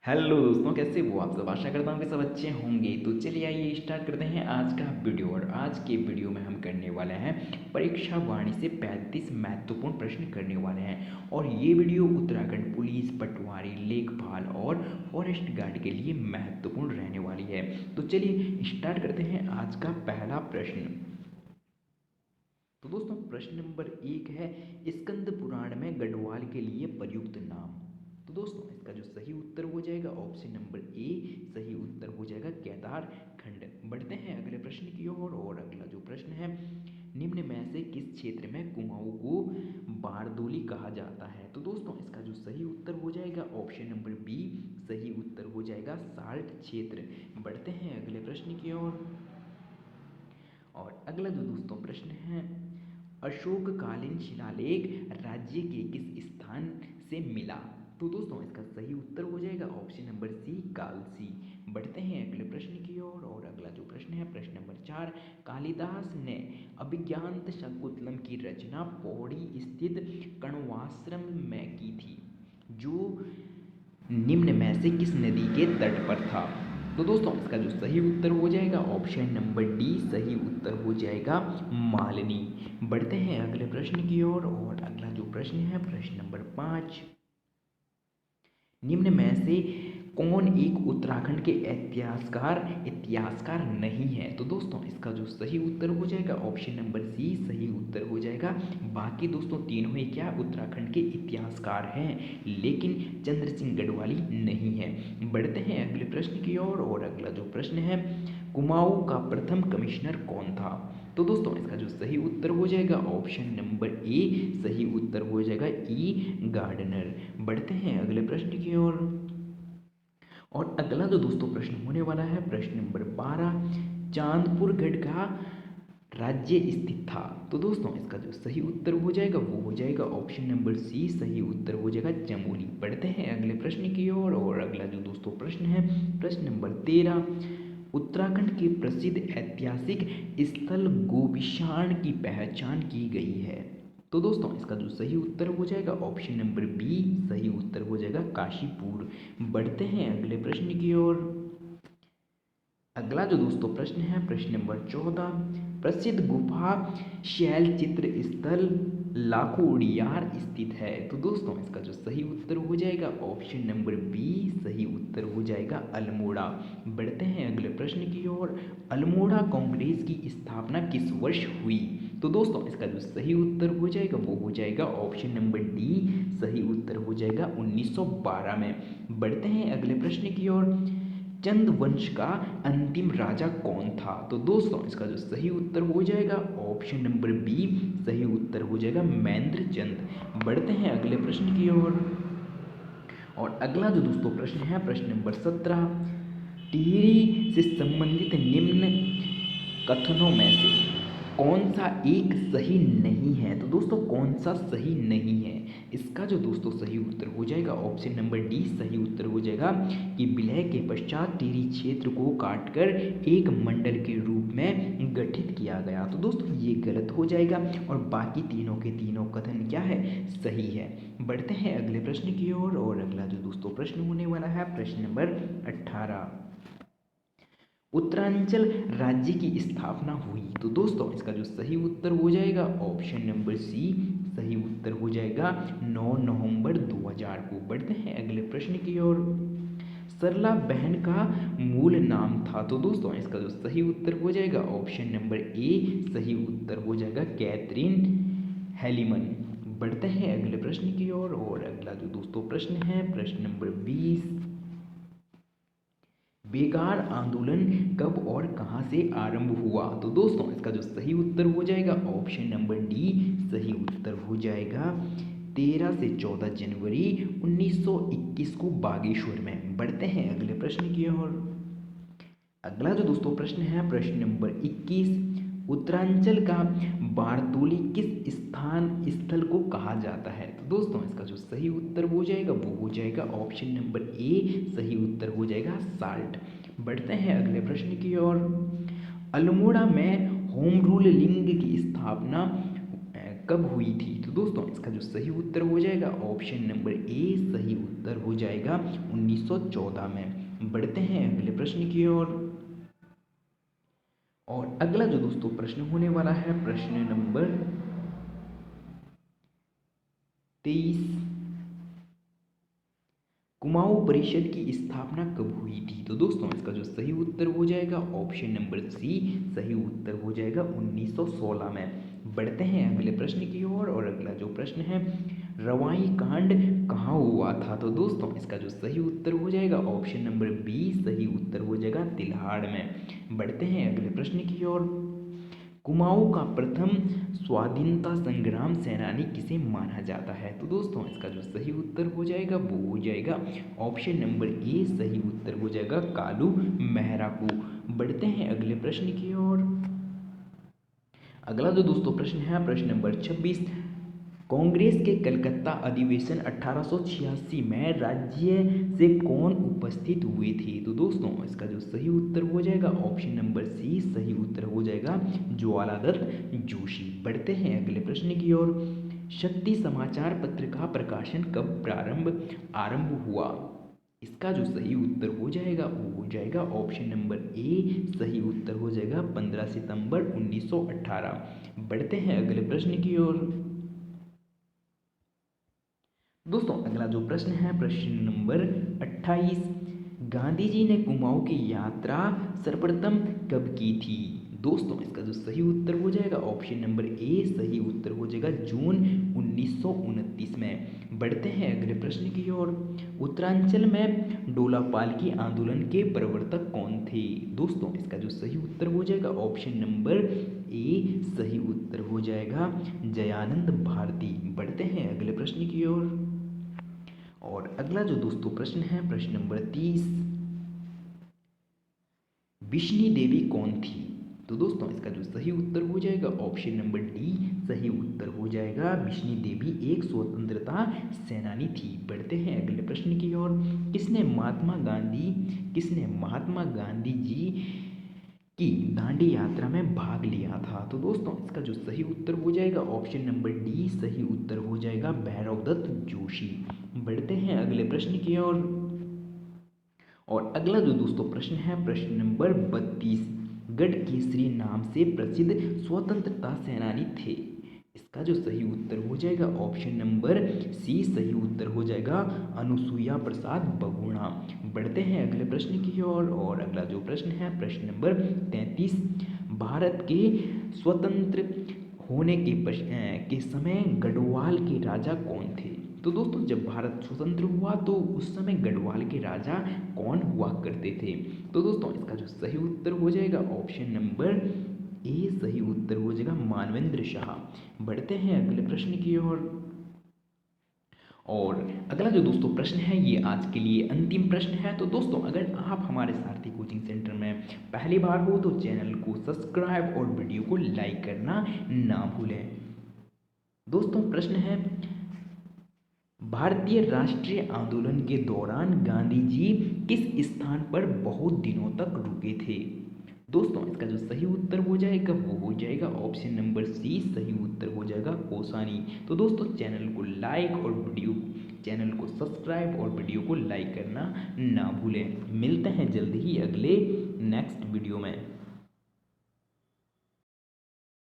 Hello दोस्तों, कैसे हो आप सब। आशा करता हूँ कि सब अच्छे होंगे। तो चलिए आइए स्टार्ट करते हैं आज का वीडियो। और आज के वीडियो में हम करने वाले हैं परीक्षा वाणी से 35 महत्वपूर्ण प्रश्न करने वाले हैं। और ये वीडियो उत्तराखंड पुलिस, पटवारी, लेखपाल और फॉरेस्ट गार्ड के लिए महत्वपूर्ण रहने वाली है। तो चलिए स्टार्ट करते हैं आज का पहला प्रश्न। तो दोस्तों प्रश्न नंबर 1 है, स्कंद पुराण में गढ़वाल के लिए प्रयुक्त नाम। तो दोस्तों इसका जो सही उत्तर हो जाएगा ऑप्शन नंबर ए, सही उत्तर हो जाएगा केदार खंड। बढ़ते हैं अगले प्रश्न की ओर। और अगला जो प्रश्न है, निम्न में से किस क्षेत्र में कुमाऊं को बारदोली कहा जाता है। तो दोस्तों इसका जो सही उत्तर हो जाएगा ऑप्शन नंबर बी, सही उत्तर हो जाएगा साल्ट क्षेत्र। बढ़ते हैं अगले प्रश्न की ओर। और अगला जो दोस्तों प्रश्न है, अशोककालीन शिलालेख राज्य के किस स्थान से मिला। तो दोस्तों इसका सही उत्तर हो जाएगा ऑप्शन नंबर सी, कालसी। बढ़ते हैं अगले प्रश्न की ओर। और अगला जो प्रश्न है प्रश्न नंबर 4, कालिदास ने अभिज्ञान शाकुंतलम की रचना पौड़ी स्थित कण्वाश्रम में की थी, जो निम्न में से किस नदी के तट पर था। तो दोस्तों इसका जो सही उत्तर हो जाएगा ऑप्शन नंबर डी, सही उत्तर हो जाएगा मालनी। बढ़ते हैं अगले प्रश्न की ओर। और अगला जो प्रश्न है प्रश्न नंबर 5, निम्न में से कौन एक उत्तराखंड के इतिहासकार इतिहासकार नहीं है। तो दोस्तों इसका जो सही उत्तर हो जाएगा ऑप्शन नंबर सी, सही उत्तर हो जाएगा। बाकी दोस्तों तीनों ही क्या उत्तराखंड के इतिहासकार हैं, लेकिन चंद्र सिंह गढ़वाली नहीं है। बढ़ते हैं अगले प्रश्न की ओर। और अगला जो प्रश्न है, कुमाऊं का प्रथम कमिश्नर कौन था। तो दोस्तों इसका जो सही उत्तर हो जाएगा ऑप्शन नंबर ए, सही उत्तर हो जाएगा ई गार्डनर। बढ़ते हैं अगले प्रश्न की ओर। और अगला जो दोस्तों प्रश्न होने वाला है प्रश्न नंबर 12, चांदपुर गढ़ का राज्य स्थित था। तो दोस्तों इसका जो सही उत्तर हो जाएगा वो हो जाएगा ऑप्शन नंबर सी, सही उत्तर हो जाएगा चमोली। बढ़ते हैं अगले प्रश्न की ओर। और अगला जो दोस्तों प्रश्न है प्रश्न नंबर 13, उत्तराखंड के प्रसिद्ध ऐतिहासिक स्थल गोविशाण की पहचान की गई है। तो दोस्तों इसका जो सही उत्तर हो जाएगा ऑप्शन नंबर बी, सही उत्तर हो जाएगा काशीपुर। बढ़ते हैं अगले प्रश्न की ओर। अगला जो दोस्तों प्रश्न है प्रश्न नंबर 14, प्रसिद्ध गुफा शैल चित्र स्थल लाखोड़ियार स्थित है। तो दोस्तों इसका जो सही उत्तर हो जाएगा ऑप्शन नंबर बी, सही उत्तर हो जाएगा अल्मोड़ा। बढ़ते हैं अगले प्रश्न की ओर। अल्मोड़ा कांग्रेस की स्थापना किस वर्ष हुई। तो दोस्तों इसका जो सही उत्तर हो जाएगा वो हो जाएगा ऑप्शन नंबर डी, सही उत्तर हो जाएगा 1912 में। बढ़ते हैं अगले प्रश्न की ओर। चंद वंश का अंतिम राजा कौन था। तो दोस्तों इसका जो सही उत्तर हो जाएगा ऑप्शन नंबर बी, सही उत्तर हो जाएगा महेंद्र चंद। बढ़ते हैं अगले प्रश्न की ओर। और अगला जो दोस्तों प्रश्न है प्रश्न नंबर 17, टिहरी से संबंधित निम्न कथनों में से कौन सा एक सही नहीं है। तो दोस्तों कौन सा सही नहीं है, इसका जो दोस्तों सही उत्तर हो जाएगा ऑप्शन नंबर डी, सही उत्तर हो जाएगा कि विलय के पश्चात टिहरी क्षेत्र को काटकर एक मंडल के रूप में गठित किया गया। तो दोस्तों ये गलत हो जाएगा और बाकी तीनों के तीनों कथन क्या है, सही है। बढ़ते हैं अगले प्रश्न की ओर। और अगला जो दोस्तों प्रश्न होने वाला है प्रश्न नंबर 18, उत्तरांचल राज्य की स्थापना हुई। तो दोस्तों इसका जो सही उत्तर हो जाएगा ऑप्शन नंबर सी, सही उत्तर हो जाएगा 9 नवंबर 2000 को। बढ़ते हैं अगले प्रश्न की ओर। सरला बहन का मूल नाम था। तो दोस्तों इसका जो सही उत्तर हो जाएगा ऑप्शन नंबर ए, सही उत्तर हो जाएगा कैथरीन हेलिमन। बढ़ते हैं अगले प्रश्न की ओर। और अगला जो दोस्तों प्रश्न है प्रश्न नंबर 20, बेगार आंदोलन कब और कहां से आरंभ हुआ। तो दोस्तों इसका जो सही उत्तर हो जाएगा ऑप्शन नंबर डी, सही उत्तर हो जाएगा 13 से 14 जनवरी 1921 को बागेश्वर में। बढ़ते हैं अगले प्रश्न की ओर। अगला जो दोस्तों प्रश्न है प्रश्न नंबर 21, उत्तरांचल का बारदोली किस स्थान स्थल को कहा जाता है। तो दोस्तों इसका जो सही उत्तर हो जाएगा वो हो जाएगा ऑप्शन नंबर ए, सही उत्तर हो जाएगा साल्ट। बढ़ते हैं अगले प्रश्न की ओर। अल्मोड़ा में होम रूल लिंग की स्थापना कब हुई थी। तो तो दोस्तों इसका जो सही उत्तर हो जाएगा ऑप्शन नंबर ए सही उत्तर हो जाएगा 1914 में। बढ़ते हैं अगले प्रश्न की ओर। और अगला जो दोस्तों प्रश्न होने वाला है प्रश्न नंबर 23। कुमाऊं परिषद की स्थापना कब हुई थी? तो दोस्तों इसका जो सही उत्तर हो जाएगा ऑप्शन नंबर सी सही उत्तर हो जाएगा 1916 में। बढ़ते हैं अगले प्रश्न की ओर। और अगला जो प्रश्न है रवाई कांड कहाँ हुआ था? तो दोस्तों इसका जो सही उत्तर हो जाएगा ऑप्शन नंबर बी सही उत्तर हो जाएगा तिल्हाड़ में। बढ़ते हैं अगले प्रश्न की ओर। कुमाऊं का प्रथम स्वाधीनता संग्राम सेनानी किसे माना जाता है? तो दोस्तों इसका जो सही उत्तर हो जाएगा वो हो जाएगा ऑप्शन नंबर ए सही उत्तर हो जाएगा कालू मेहरा को। बढ़ते हैं अगले प्रश्न की ओर। अगला जो दोस्तों प्रश्न है प्रश्न नंबर 26। कांग्रेस के कलकत्ता अधिवेशन 1886 में राज्य से कौन उपस्थित हुए थे? तो दोस्तों इसका जो सही उत्तर हो जाएगा ऑप्शन नंबर सी सही उत्तर हो जाएगा ज्वालादत्त जोशी। बढ़ते हैं अगले प्रश्न की ओर। शक्ति समाचार पत्र का प्रकाशन कब आरंभ हुआ? इसका जो सही उत्तर हो जाएगा वो हो जाएगा ऑप्शन नंबर ए सही उत्तर हो जाएगा 15 सितंबर 1918। बढ़ते हैं अगले प्रश्न की ओर। दोस्तों अगला जो प्रश्न है प्रश्न नंबर 28। गांधी जी ने कुमाऊं की यात्रा सर्वप्रथम कब की थी? दोस्तों इसका जो सही उत्तर हो जाएगा ऑप्शन नंबर ए सही उत्तर हो जाएगा जून 1929 में। बढ़ते हैं अगले प्रश्न की ओर। उत्तरांचल में डोला पालकी आंदोलन के प्रवर्तक कौन थे? दोस्तों इसका जो सही उत्तर हो जाएगा ऑप्शन नंबर ए सही उत्तर हो जाएगा जयानंद भारती। बढ़ते हैं अगले प्रश्न की ओर। और अगला जो दोस्तों प्रश्न है प्रश्न नंबर 30। बिश्नी देवी कौन थी? तो दोस्तों इसका जो सही उत्तर हो जाएगा ऑप्शन नंबर डी सही उत्तर हो जाएगा बिश्नी देवी एक स्वतंत्रता सेनानी थी। बढ़ते हैं अगले प्रश्न की ओर। किसने महात्मा गांधी जी की दांडी यात्रा में भाग लिया था? तो दोस्तों इसका जो सही उत्तर हो जाएगा ऑप्शन नंबर डी सही उत्तर हो जाएगा भैरव दत्त जोशी। बढ़ते हैं अगले प्रश्न की ओर। और अगला जो दोस्तों प्रश्न है प्रश्न नंबर 32। गढ़ केसरी नाम से प्रसिद्ध स्वतंत्रता सेनानी थे? इसका जो सही उत्तर हो जाएगा ऑप्शन नंबर सी सही उत्तर हो जाएगा अनुसुईया प्रसाद बगुणा। बढ़ते हैं अगले प्रश्न की ओर। और अगला जो प्रश्न है प्रश्न नंबर 33। भारत के स्वतंत्र होने के समय गढ़वाल के राजा कौन थे? तो दोस्तों जब भारत स्वतंत्र हुआ तो उस समय गढ़वाल के राजा कौन हुआ करते थे? तो दोस्तों इसका जो सही उत्तर हो जाएगा ऑप्शन नंबर ए सही उत्तर हो जाएगा मानवेंद्र शाह। बढ़ते हैं अगले प्रश्न की ओर। और अगला जो दोस्तों प्रश्न है ये आज के लिए अंतिम प्रश्न है। तो दोस्तों अगर आप हमारे सारथी कोचिंग सेंटर में पहली बार हो तो चैनल को सब्सक्राइब और वीडियो को लाइक करना ना भूलें। दोस्तों प्रश्न है भारतीय राष्ट्रीय आंदोलन के दौरान गांधी जी किस स्थान पर बहुत दिनों तक रुके थे? दोस्तों इसका जो सही उत्तर हो जाएगा वो हो जाएगा ऑप्शन नंबर सी सही उत्तर हो जाएगा कौसानी। तो दोस्तों चैनल को सब्सक्राइब और वीडियो को लाइक करना ना भूलें। मिलते हैं जल्द ही अगले नेक्स्ट वीडियो में।